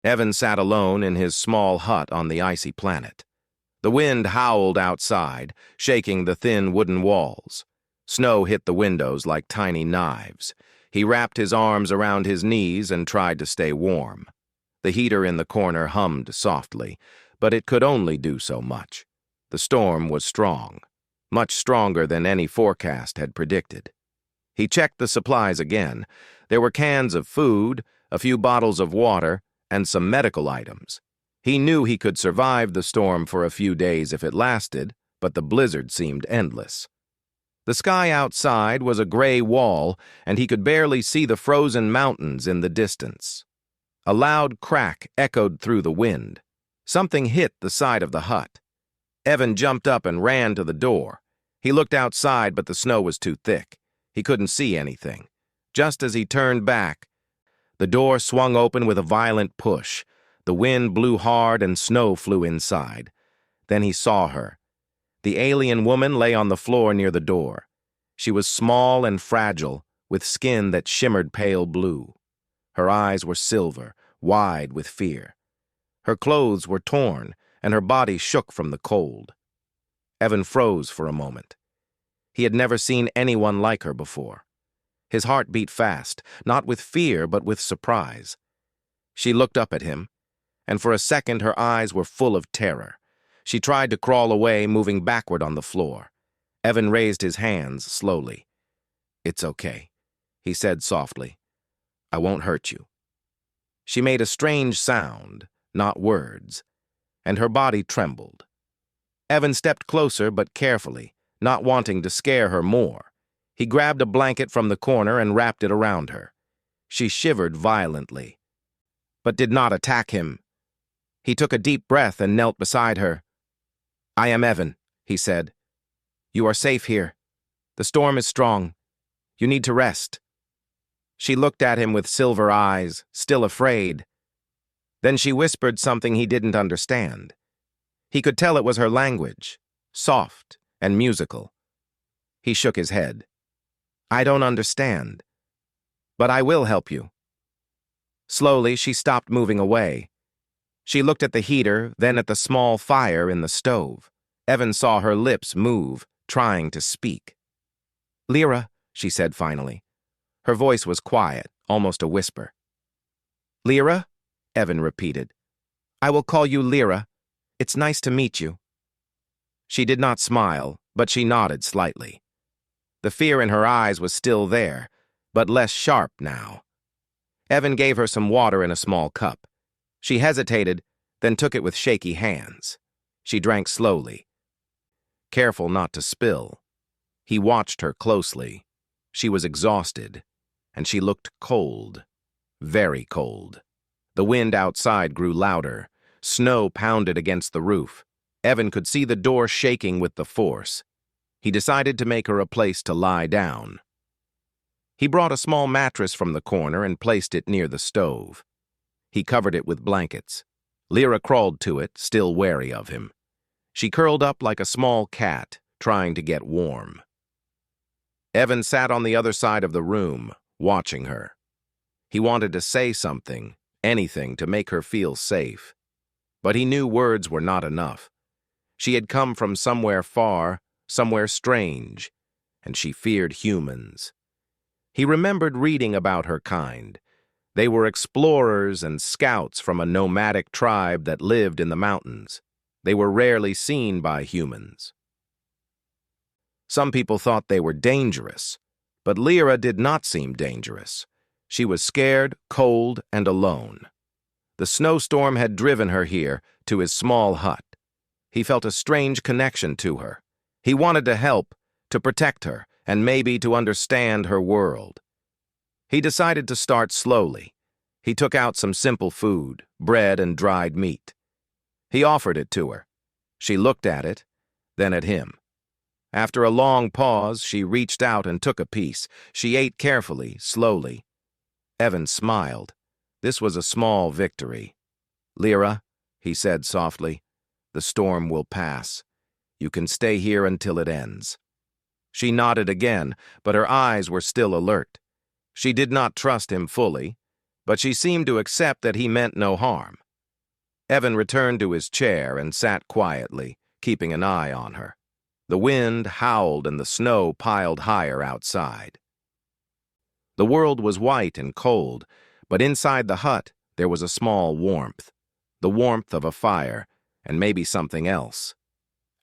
Evan sat alone in his small hut on the icy planet. The wind howled outside, shaking the thin wooden walls. Snow hit the windows like tiny knives. He wrapped his arms around his knees and tried to stay warm. The heater in the corner hummed softly, but it could only do so much. The storm was strong, much stronger than any forecast had predicted. He checked the supplies again. There were cans of food, a few bottles of water, and some medical items. He knew he could survive the storm for a few days if it lasted, but the blizzard seemed endless. The sky outside was a gray wall, and he could barely see the frozen mountains in the distance. A loud crack echoed through the wind. Something hit the side of the hut. Evan jumped up and ran to the door. He looked outside, but the snow was too thick. He couldn't see anything. Just as he turned back, the door swung open with a violent push. The wind blew hard and snow flew inside. Then he saw her. The alien woman lay on the floor near the door. She was small and fragile, with skin that shimmered pale blue. Her eyes were silver, wide with fear. Her clothes were torn, and her body shook from the cold. Evan froze for a moment. He had never seen anyone like her before. His heart beat fast, not with fear but with surprise. She looked up at him, and for a second her eyes were full of terror. She tried to crawl away, moving backward on the floor. Evan raised his hands slowly. "It's okay," he said softly. "I won't hurt you." She made a strange sound, not words, and her body trembled. Evan stepped closer but carefully, not wanting to scare her more. He grabbed a blanket from the corner and wrapped it around her. She shivered violently, but did not attack him. He took a deep breath and knelt beside her. "I am Evan," he said. "You are safe here. The storm is strong. You need to rest." She looked at him with silver eyes, still afraid. Then she whispered something he didn't understand. He could tell it was her language, soft and musical. He shook his head. "I don't understand, but I will help you." Slowly, she stopped moving away. She looked at the heater, then at the small fire in the stove. Evan saw her lips move, trying to speak. "Lyra," she said finally. Her voice was quiet, almost a whisper. "Lyra?" Evan repeated. "I will call you Lyra. It's nice to meet you." She did not smile, but she nodded slightly. The fear in her eyes was still there, but less sharp now. Evan gave her some water in a small cup. She hesitated, then took it with shaky hands. She drank slowly, careful not to spill. He watched her closely. She was exhausted, and she looked cold, very cold. The wind outside grew louder. Snow pounded against the roof. Evan could see the door shaking with the force. He decided to make her a place to lie down. He brought a small mattress from the corner and placed it near the stove. He covered it with blankets. Lyra crawled to it, still wary of him. She curled up like a small cat, trying to get warm. Evan sat on the other side of the room, watching her. He wanted to say something, anything to make her feel safe. But he knew words were not enough. She had come from somewhere far, somewhere strange, and she feared humans. He remembered reading about her kind. They were explorers and scouts from a nomadic tribe that lived in the mountains. They were rarely seen by humans. Some people thought they were dangerous, but Lyra did not seem dangerous. She was scared, cold, and alone. The snowstorm had driven her here, to his small hut. He felt a strange connection to her. He wanted to help, to protect her, and maybe to understand her world. He decided to start slowly. He took out some simple food, bread and dried meat. He offered it to her. She looked at it, then at him. After a long pause, she reached out and took a piece. She ate carefully, slowly. Evan smiled. This was a small victory. "Lyra," he said softly, "the storm will pass. You can stay here until it ends." She nodded again, but her eyes were still alert. She did not trust him fully, but she seemed to accept that he meant no harm. Evan returned to his chair and sat quietly, keeping an eye on her. The wind howled and the snow piled higher outside. The world was white and cold, but inside the hut there was a small warmth, the warmth of a fire, and maybe something else.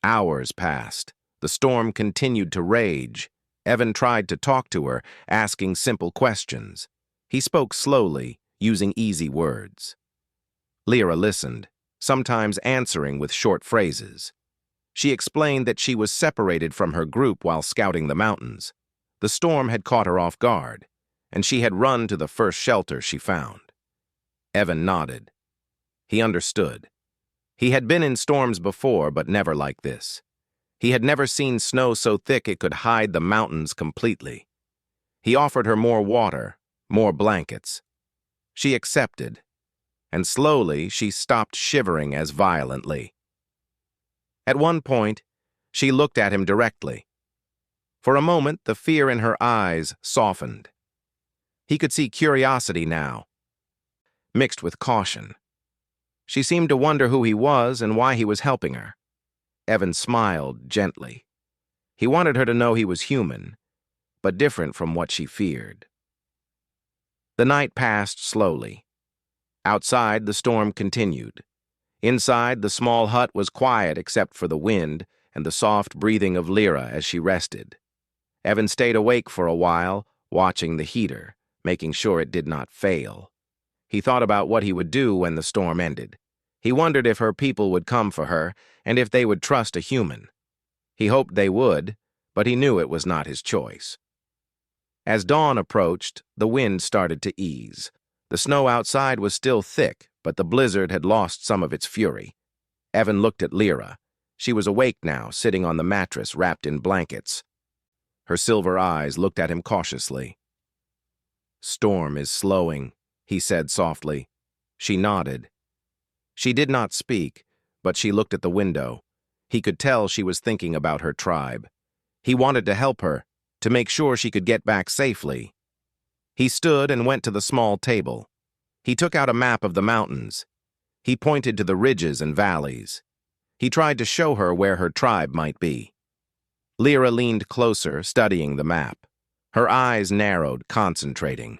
Hours passed. The storm continued to rage. Evan tried to talk to her, asking simple questions. He spoke slowly, using easy words. Lyra listened, sometimes answering with short phrases. She explained that she was separated from her group while scouting the mountains. The storm had caught her off guard, and she had run to the first shelter she found. Evan nodded. He understood. He had been in storms before, but never like this. He had never seen snow so thick it could hide the mountains completely. He offered her more water, more blankets. She accepted, and slowly she stopped shivering as violently. At one point, she looked at him directly. For a moment, the fear in her eyes softened. He could see curiosity now, mixed with caution. She seemed to wonder who he was and why he was helping her. Evan smiled gently. He wanted her to know he was human, but different from what she feared. The night passed slowly. Outside, the storm continued. Inside, the small hut was quiet except for the wind and the soft breathing of Lyra as she rested. Evan stayed awake for a while, watching the heater, making sure it did not fail. He thought about what he would do when the storm ended. He wondered if her people would come for her and if they would trust a human. He hoped they would, but he knew it was not his choice. As dawn approached, the wind started to ease. The snow outside was still thick, but the blizzard had lost some of its fury. Evan looked at Lyra. She was awake now, sitting on the mattress wrapped in blankets. Her silver eyes looked at him cautiously. "Storm is slowing," he said softly. She nodded. She did not speak, but she looked at the window. He could tell she was thinking about her tribe. He wanted to help her, to make sure she could get back safely. He stood and went to the small table. He took out a map of the mountains. He pointed to the ridges and valleys. He tried to show her where her tribe might be. Lyra leaned closer, studying the map. Her eyes narrowed, concentrating.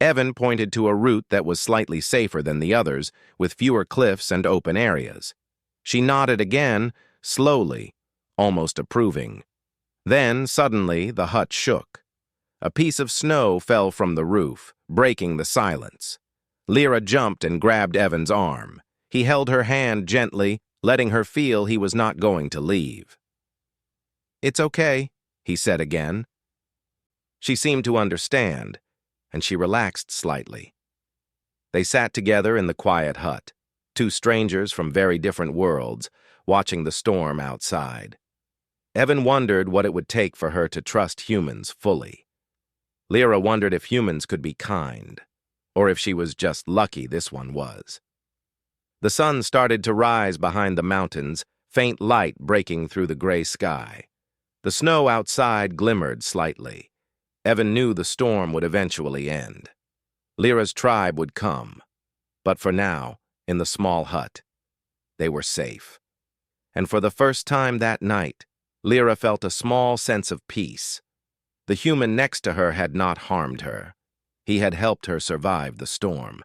Evan pointed to a route that was slightly safer than the others, with fewer cliffs and open areas. She nodded again, slowly, almost approving. Then, suddenly, the hut shook. A piece of snow fell from the roof, breaking the silence. Lyra jumped and grabbed Evan's arm. He held her hand gently, letting her feel he was not going to leave. "It's okay," he said again. She seemed to understand, and she relaxed slightly. They sat together in the quiet hut, two strangers from very different worlds, watching the storm outside. Evan wondered what it would take for her to trust humans fully. Lyra wondered if humans could be kind, or if she was just lucky this one was. The sun started to rise behind the mountains, faint light breaking through the gray sky. The snow outside glimmered slightly. Evan knew the storm would eventually end. Lyra's tribe would come. But for now, in the small hut, they were safe. And for the first time that night, Lyra felt a small sense of peace. The human next to her had not harmed her. He had helped her survive the storm.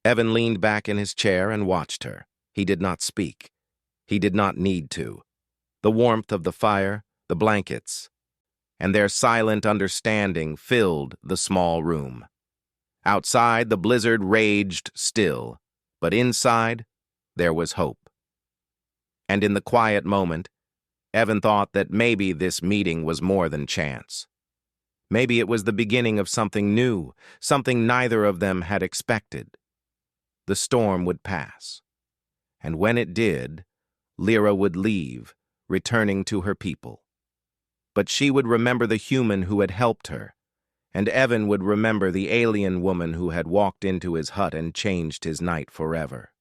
Evan leaned back in his chair and watched her. He did not speak. He did not need to. The warmth of the fire, the blankets, and their silent understanding filled the small room. Outside, the blizzard raged still, but inside, there was hope. And in the quiet moment, Evan thought that maybe this meeting was more than chance. Maybe it was the beginning of something new, something neither of them had expected. The storm would pass, and when it did, Lyra would leave, returning to her people. But she would remember the human who had helped her, and Evan would remember the alien woman who had walked into his hut and changed his night forever.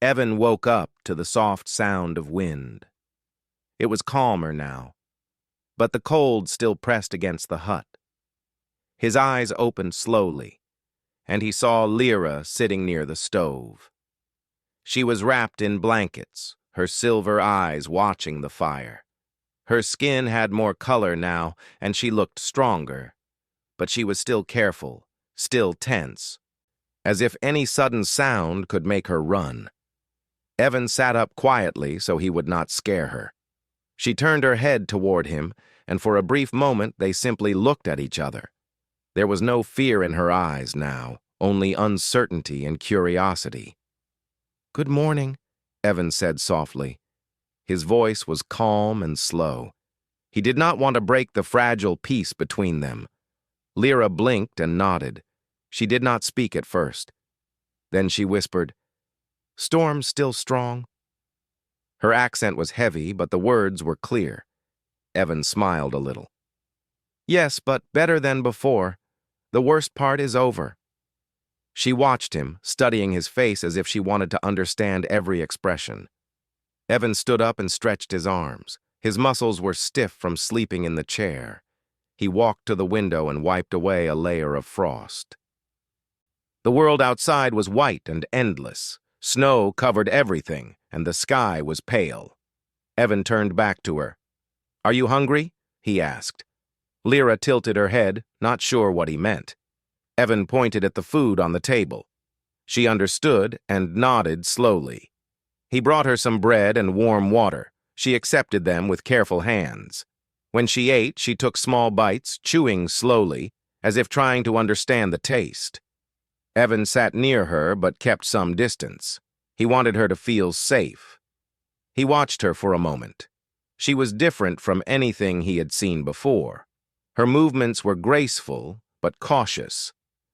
Evan woke up to the soft sound of wind. It was calmer now, but the cold still pressed against the hut. His eyes opened slowly. and he saw Lyra sitting near the stove. She was wrapped in blankets, her silver eyes watching the fire. Her skin had more color now, and she looked stronger. But she was still careful, still tense, as if any sudden sound could make her run. Evan sat up quietly so he would not scare her. She turned her head toward him, and for a brief moment they simply looked at each other. There was no fear in her eyes now, only uncertainty and curiosity. "Good morning," Evan said softly. His voice was calm and slow. He did not want to break the fragile peace between them. Lyra blinked and nodded. She did not speak at first. Then she whispered, "Storm's still strong?" Her accent was heavy, but the words were clear. Evan smiled a little. "Yes, but better than before. The worst part is over." She watched him, studying his face as if she wanted to understand every expression. Evan stood up and stretched his arms. His muscles were stiff from sleeping in the chair. He walked to the window and wiped away a layer of frost. The world outside was white and endless. Snow covered everything, and the sky was pale. Evan turned back to her. "Are you hungry?" he asked. Lyra tilted her head, not sure what he meant. Evan pointed at the food on the table. She understood and nodded slowly. He brought her some bread and warm water. She accepted them with careful hands. When she ate, she took small bites, chewing slowly, as if trying to understand the taste. Evan sat near her but kept some distance. He wanted her to feel safe. He watched her for a moment. She was different from anything he had seen before. Her movements were graceful but cautious.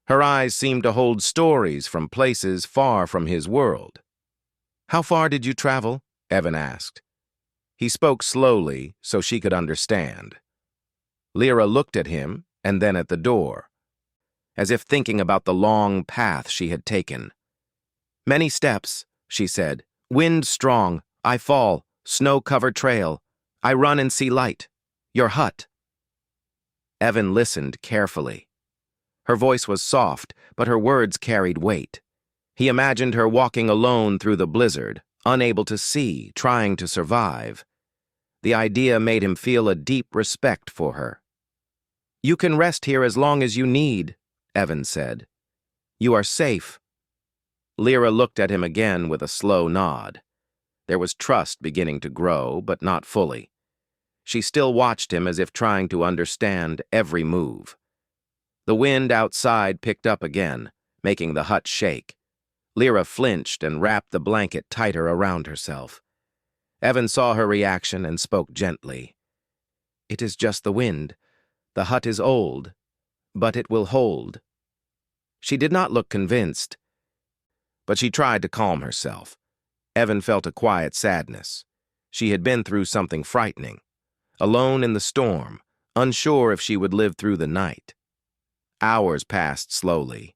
Her eyes seemed to hold stories from places far from his world. "How far did you travel?" Evan asked. He spoke slowly so she could understand. Lyra looked at him and then at the door, as if thinking about the long path she had taken. "Many steps," she said. "Wind strong. I fall. Snow-covered trail. I run and see light. Your hut." Evan listened carefully. Her voice was soft, but her words carried weight. He imagined her walking alone through the blizzard, unable to see, trying to survive. The idea made him feel a deep respect for her. "You can rest here as long as you need," Evan said. "You are safe." Lyra looked at him again with a slow nod. There was trust beginning to grow, but not fully. She still watched him as if trying to understand every move. The wind outside picked up again, making the hut shake. Lyra flinched and wrapped the blanket tighter around herself. Evan saw her reaction and spoke gently. "It is just the wind. The hut is old, but it will hold." She did not look convinced, but she tried to calm herself. Evan felt a quiet sadness. She had been through something frightening. Alone in the storm, unsure if she would live through the night. Hours passed slowly.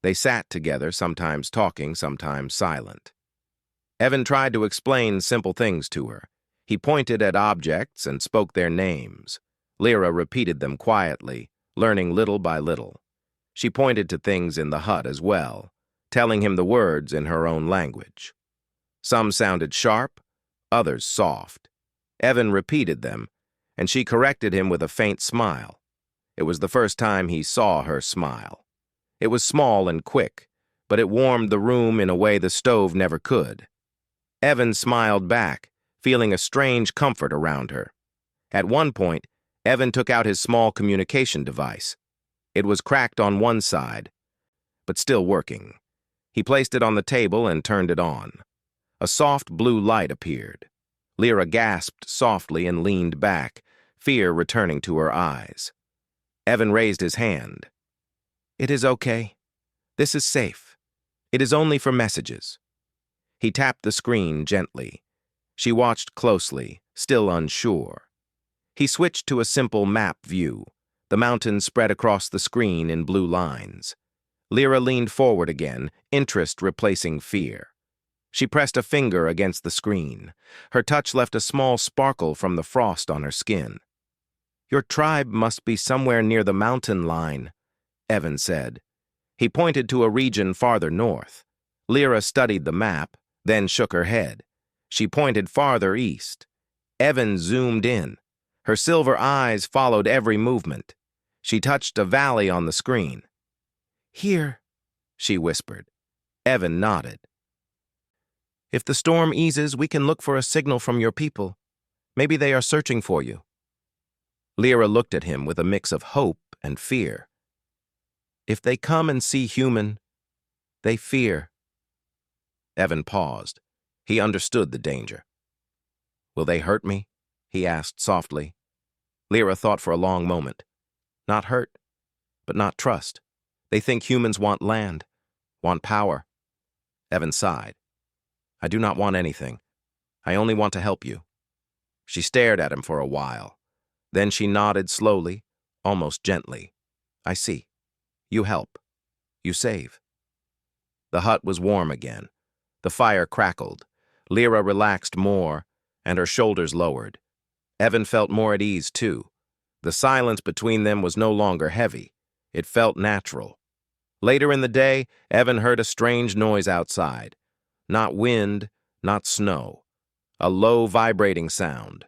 They sat together, sometimes talking, sometimes silent. Evan tried to explain simple things to her. He pointed at objects and spoke their names. Lyra repeated them quietly, learning little by little. She pointed to things in the hut as well, telling him the words in her own language. Some sounded sharp, others soft. Evan repeated them, and she corrected him with a faint smile. It was the first time he saw her smile. It was small and quick, but it warmed the room in a way the stove never could. Evan smiled back, feeling a strange comfort around her. At one point, Evan took out his small communication device. It was cracked on one side, but still working. He placed it on the table and turned it on. A soft blue light appeared. Lyra gasped softly and leaned back, fear returning to her eyes. Evan raised his hand. "It is okay. This is safe. It is only for messages." He tapped the screen gently. She watched closely, still unsure. He switched to a simple map view. The mountains spread across the screen in blue lines. Lyra leaned forward again, interest replacing fear. She pressed a finger against the screen. Her touch left a small sparkle from the frost on her skin. "Your tribe must be somewhere near the mountain line," Evan said. He pointed to a region farther north. Lyra studied the map, then shook her head. She pointed farther east. Evan zoomed in. Her silver eyes followed every movement. She touched a valley on the screen. "Here," she whispered. Evan nodded. "If the storm eases, we can look for a signal from your people. Maybe they are searching for you." Lyra looked at him with a mix of hope and fear. "If they come and see human, they fear." Evan paused. He understood the danger. "Will they hurt me?" he asked softly. Lyra thought for a long moment. Not hurt, but not trust. They think humans want land, want power. Evan sighed. "I do not want anything. I only want to help you." She stared at him for a while. Then she nodded slowly, almost gently. "I see. You help. You save." The hut was warm again. The fire crackled. Lyra relaxed more, and her shoulders lowered. Evan felt more at ease, too. The silence between them was no longer heavy. It felt natural. Later in the day, Evan heard a strange noise outside. Not wind, not snow. A low, vibrating sound.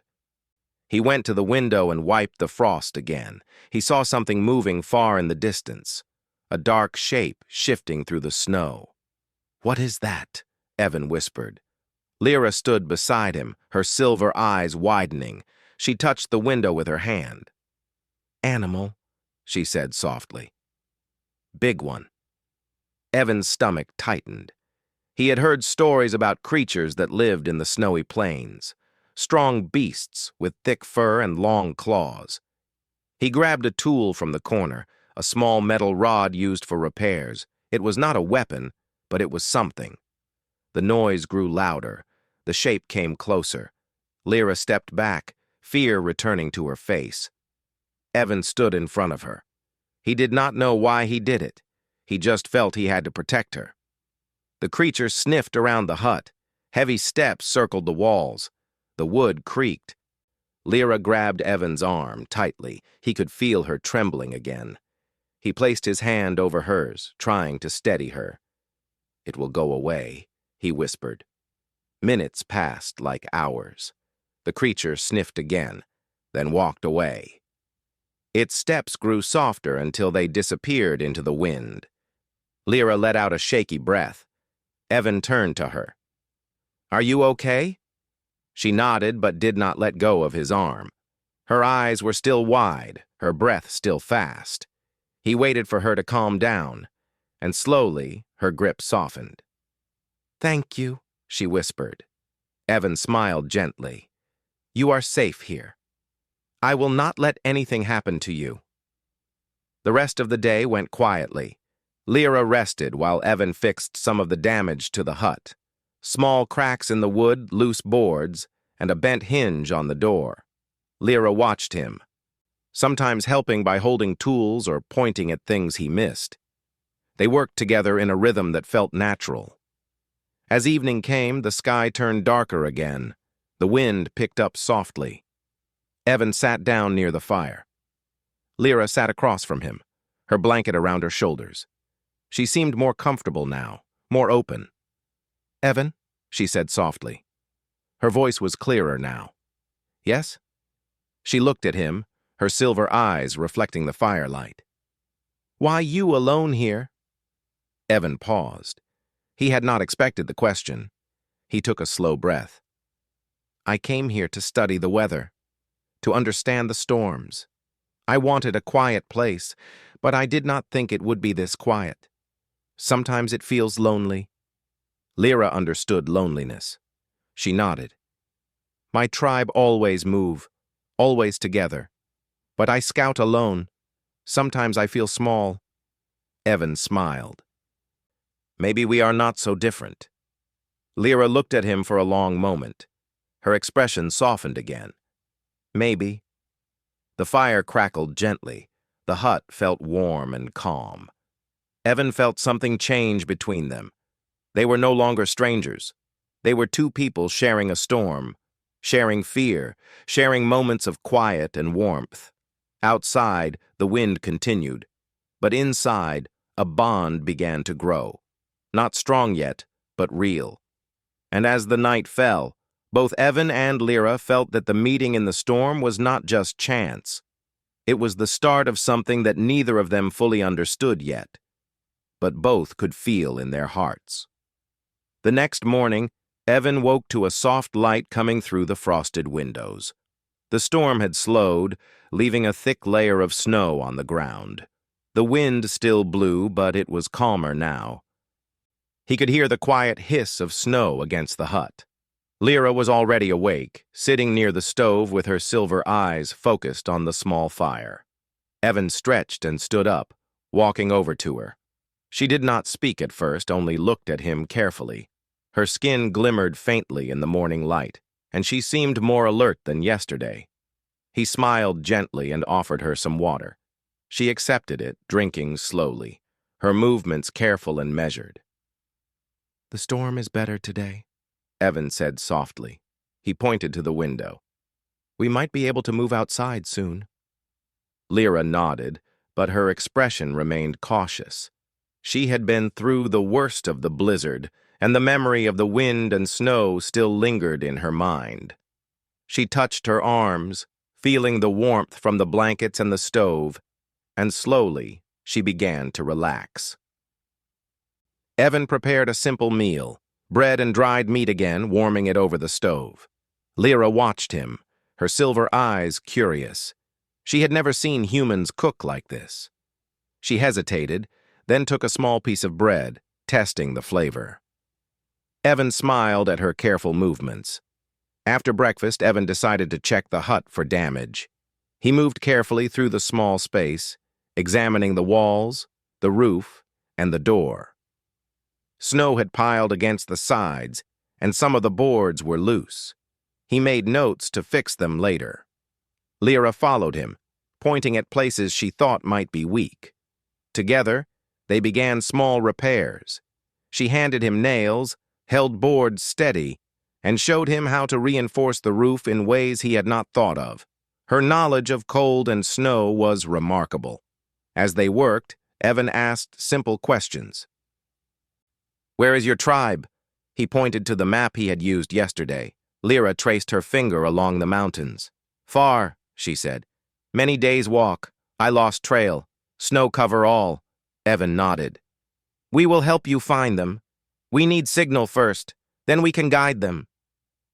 He went to the window and wiped the frost again. He saw something moving far in the distance. A dark shape shifting through the snow. "What is that?" Evan whispered. Lyra stood beside him, her silver eyes widening. She touched the window with her hand. "Animal," she said softly. "Big one." Evan's stomach tightened. He had heard stories about creatures that lived in the snowy plains. Strong beasts with thick fur and long claws. He grabbed a tool from the corner, a small metal rod used for repairs. It was not a weapon, but it was something. The noise grew louder. The shape came closer. Lyra stepped back, fear returning to her face. Evan stood in front of her. He did not know why he did it. He just felt he had to protect her. The creature sniffed around the hut. Heavy steps circled the walls. The wood creaked. Lyra grabbed Evan's arm tightly. He could feel her trembling again. He placed his hand over hers, trying to steady her. "It will go away," he whispered. Minutes passed like hours. The creature sniffed again, then walked away. Its steps grew softer until they disappeared into the wind. Lyra let out a shaky breath. Evan turned to her. "Are you okay?" She nodded but did not let go of his arm. Her eyes were still wide, her breath still fast. He waited for her to calm down, and slowly her grip softened. "Thank you," she whispered. Evan smiled gently. "You are safe here. I will not let anything happen to you." The rest of the day went quietly. Lyra rested while Evan fixed some of the damage to the hut. Small cracks in the wood, loose boards, and a bent hinge on the door. Lyra watched him, sometimes helping by holding tools or pointing at things he missed. They worked together in a rhythm that felt natural. As evening came, the sky turned darker again. The wind picked up softly. Evan sat down near the fire. Lyra sat across from him, her blanket around her shoulders. She seemed more comfortable now, more open. "Evan," she said softly. Her voice was clearer now. "Yes?" She looked at him, her silver eyes reflecting the firelight. "Why you alone here?" Evan paused. He had not expected the question. He took a slow breath. "I came here to study the weather, to understand the storms. I wanted a quiet place, but I did not think it would be this quiet. Sometimes it feels lonely." Lyra understood loneliness. She nodded. "My tribe always move, always together. But I scout alone. Sometimes I feel small." Evan smiled. "Maybe we are not so different." Lyra looked at him for a long moment. Her expression softened again. "Maybe." The fire crackled gently. The hut felt warm and calm. Evan felt something change between them. They were no longer strangers. They were two people sharing a storm, sharing fear, sharing moments of quiet and warmth. Outside, the wind continued, but inside, a bond began to grow. Not strong yet, but real. And as the night fell, both Evan and Lyra felt that the meeting in the storm was not just chance. It was the start of something that neither of them fully understood yet, but both could feel in their hearts. The next morning, Evan woke to a soft light coming through the frosted windows. The storm had slowed, leaving a thick layer of snow on the ground. The wind still blew, but it was calmer now. He could hear the quiet hiss of snow against the hut. Lyra was already awake, sitting near the stove with her silver eyes focused on the small fire. Evan stretched and stood up, walking over to her. She did not speak at first, only looked at him carefully. Her skin glimmered faintly in the morning light, and she seemed more alert than yesterday. He smiled gently and offered her some water. She accepted it, drinking slowly, her movements careful and measured. "The storm is better today," Evan said softly. He pointed to the window. "We might be able to move outside soon." Lyra nodded, but her expression remained cautious. She had been through the worst of the blizzard, and the memory of the wind and snow still lingered in her mind. She touched her arms, feeling the warmth from the blankets and the stove, and slowly she began to relax. Evan prepared a simple meal, bread and dried meat again, warming it over the stove. Lyra watched him, her silver eyes curious. She had never seen humans cook like this. She hesitated, then took a small piece of bread, testing the flavor. Evan smiled at her careful movements. After breakfast, Evan decided to check the hut for damage. He moved carefully through the small space, examining the walls, the roof, and the door. Snow had piled against the sides, and some of the boards were loose. He made notes to fix them later. Lyra followed him, pointing at places she thought might be weak. Together, they began small repairs. She handed him nails, held boards steady, and showed him how to reinforce the roof in ways he had not thought of. Her knowledge of cold and snow was remarkable. As they worked, Evan asked simple questions. "Where is your tribe?" He pointed to the map he had used yesterday. Lyra traced her finger along the mountains. "Far," she said. "Many days' walk. I lost trail. Snow cover all." Evan nodded. "We will help you find them. We need signal first, then we can guide them."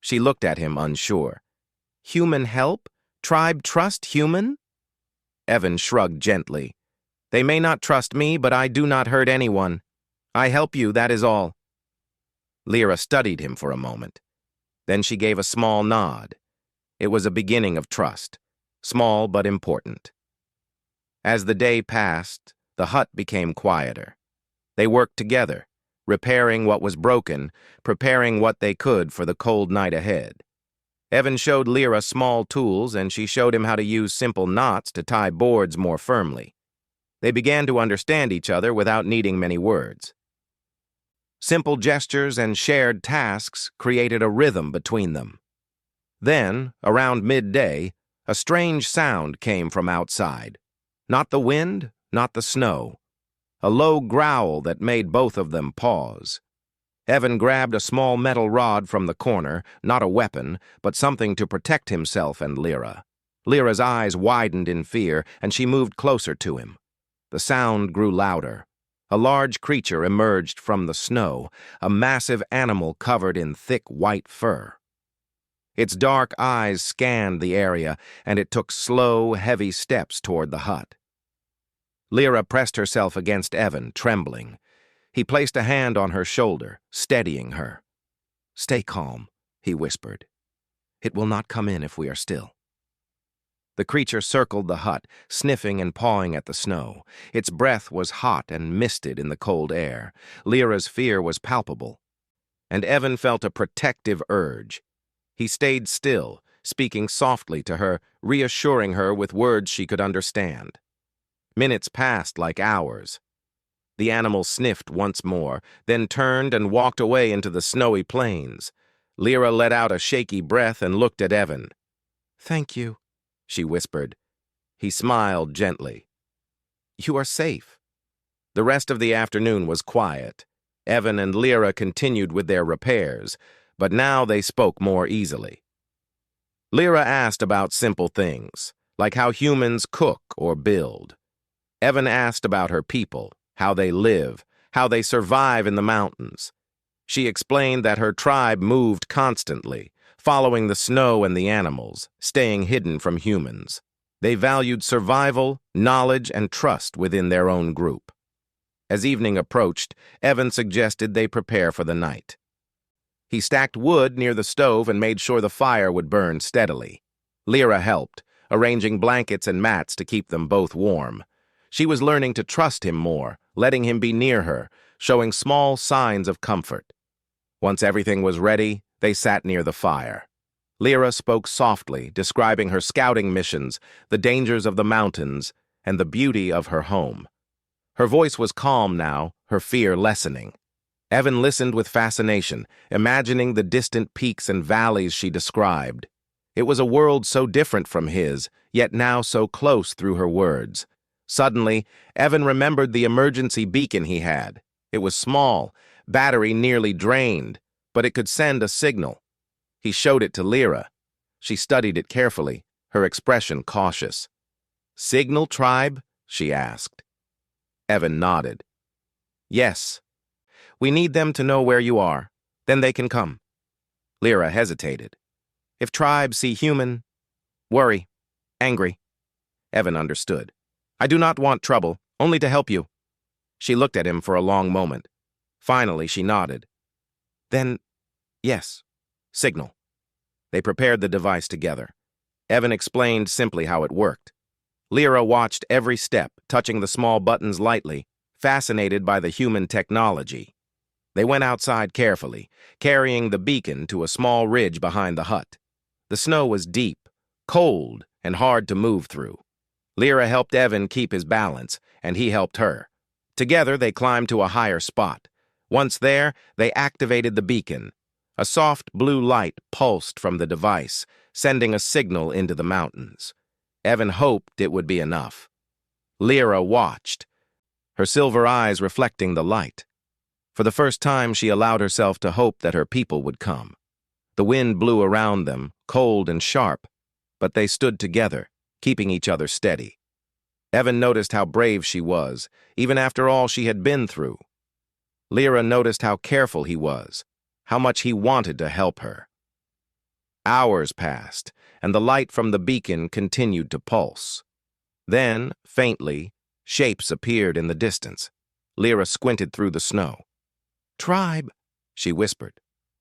She looked at him unsure. "Human help? Tribe trust human?" Evan shrugged gently. "They may not trust me, but I do not hurt anyone. I help you, that is all." Lyra studied him for a moment. Then she gave a small nod. It was a beginning of trust, small but important. As the day passed, the hut became quieter. They worked together, repairing what was broken, preparing what they could for the cold night ahead. Evan showed Lyra small tools, and she showed him how to use simple knots to tie boards more firmly. They began to understand each other without needing many words. Simple gestures and shared tasks created a rhythm between them. Then, around midday, a strange sound came from outside. Not the wind, not the snow. A low growl that made both of them pause. Evan grabbed a small metal rod from the corner, not a weapon, but something to protect himself and Lyra. Lyra's eyes widened in fear, and she moved closer to him. The sound grew louder. A large creature emerged from the snow, a massive animal covered in thick white fur. Its dark eyes scanned the area, and it took slow, heavy steps toward the hut. Lyra pressed herself against Evan, trembling. He placed a hand on her shoulder, steadying her. "Stay calm," he whispered. "It will not come in if we are still." The creature circled the hut, sniffing and pawing at the snow. Its breath was hot and misted in the cold air. Lyra's fear was palpable, and Evan felt a protective urge. He stayed still, speaking softly to her, reassuring her with words she could understand. Minutes passed like hours. The animal sniffed once more, then turned and walked away into the snowy plains. Lyra let out a shaky breath and looked at Evan. "Thank you," she whispered. He smiled gently. "You are safe." The rest of the afternoon was quiet. Evan and Lyra continued with their repairs, but now they spoke more easily. Lyra asked about simple things, like how humans cook or build. Evan asked about her people, how they live, how they survive in the mountains. She explained that her tribe moved constantly, following the snow and the animals, staying hidden from humans. They valued survival, knowledge, and trust within their own group. As evening approached, Evan suggested they prepare for the night. He stacked wood near the stove and made sure the fire would burn steadily. Lyra helped, arranging blankets and mats to keep them both warm. She was learning to trust him more, letting him be near her, showing small signs of comfort. Once everything was ready, they sat near the fire. Lyra spoke softly, describing her scouting missions, the dangers of the mountains, and the beauty of her home. Her voice was calm now, her fear lessening. Evan listened with fascination, imagining the distant peaks and valleys she described. It was a world so different from his, yet now so close through her words. Suddenly, Evan remembered the emergency beacon he had. It was small, battery nearly drained, but it could send a signal. He showed it to Lyra. She studied it carefully, her expression cautious. "Signal, tribe?" she asked. Evan nodded. "Yes. We need them to know where you are. Then they can come." Lyra hesitated. "If tribes see human, worry, angry." Evan understood. "I do not want trouble, only to help you." She looked at him for a long moment. Finally, she nodded. "Then, yes, signal." They prepared the device together. Evan explained simply how it worked. Lyra watched every step, touching the small buttons lightly, fascinated by the human technology. They went outside carefully, carrying the beacon to a small ridge behind the hut. The snow was deep, cold, and hard to move through. Lyra helped Evan keep his balance, and he helped her. Together, they climbed to a higher spot. Once there, they activated the beacon. A soft blue light pulsed from the device, sending a signal into the mountains. Evan hoped it would be enough. Lyra watched, her silver eyes reflecting the light. For the first time, she allowed herself to hope that her people would come. The wind blew around them, cold and sharp, but they stood together, keeping each other steady. Evan noticed how brave she was, even after all she had been through. Lyra noticed how careful he was, how much he wanted to help her. Hours passed, and the light from the beacon continued to pulse. Then, faintly, shapes appeared in the distance. Lyra squinted through the snow. "Tribe," she whispered.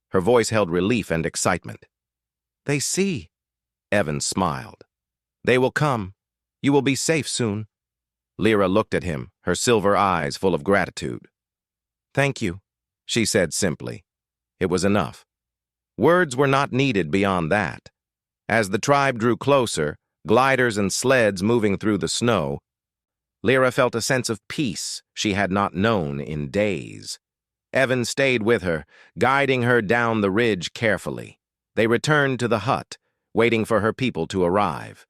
Her voice held relief and excitement. "They see." Evan smiled. "They will come. You will be safe soon." Lyra looked at him, her silver eyes full of gratitude. "Thank you," she said simply. It was enough. Words were not needed beyond that. As the tribe drew closer, gliders and sleds moving through the snow, Lyra felt a sense of peace she had not known in days. Evan stayed with her, guiding her down the ridge carefully. They returned to the hut, waiting for her people to arrive.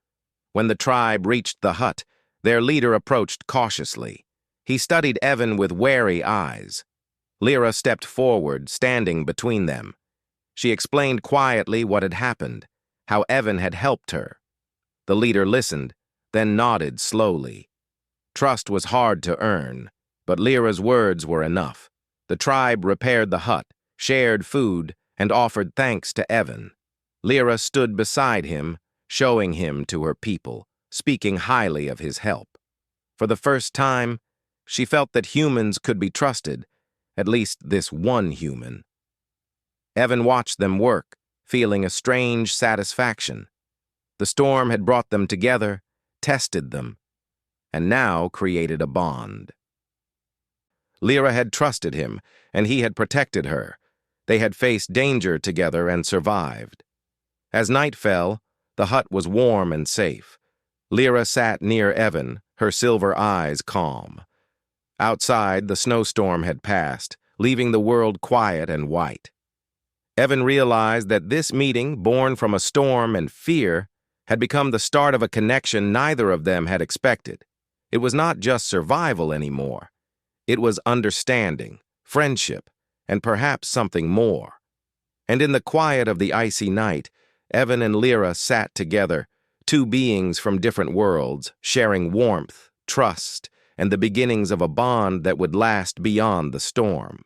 When the tribe reached the hut, their leader approached cautiously. He studied Evan with wary eyes. Lyra stepped forward, standing between them. She explained quietly what had happened, how Evan had helped her. The leader listened, then nodded slowly. Trust was hard to earn, but Lyra's words were enough. The tribe repaired the hut, shared food, and offered thanks to Evan. Lyra stood beside him, showing him to her people, speaking highly of his help. For the first time, she felt that humans could be trusted, at least this one human. Evan watched them work, feeling a strange satisfaction. The storm had brought them together, tested them, and now created a bond. Lyra had trusted him, and he had protected her. They had faced danger together and survived. As night fell, the hut was warm and safe. Lyra sat near Evan, her silver eyes calm. Outside, the snowstorm had passed, leaving the world quiet and white. Evan realized that this meeting, born from a storm and fear, had become the start of a connection neither of them had expected. It was not just survival anymore. It was understanding, friendship, and perhaps something more. And in the quiet of the icy night, Evan and Lyra sat together, two beings from different worlds, sharing warmth, trust, and the beginnings of a bond that would last beyond the storm.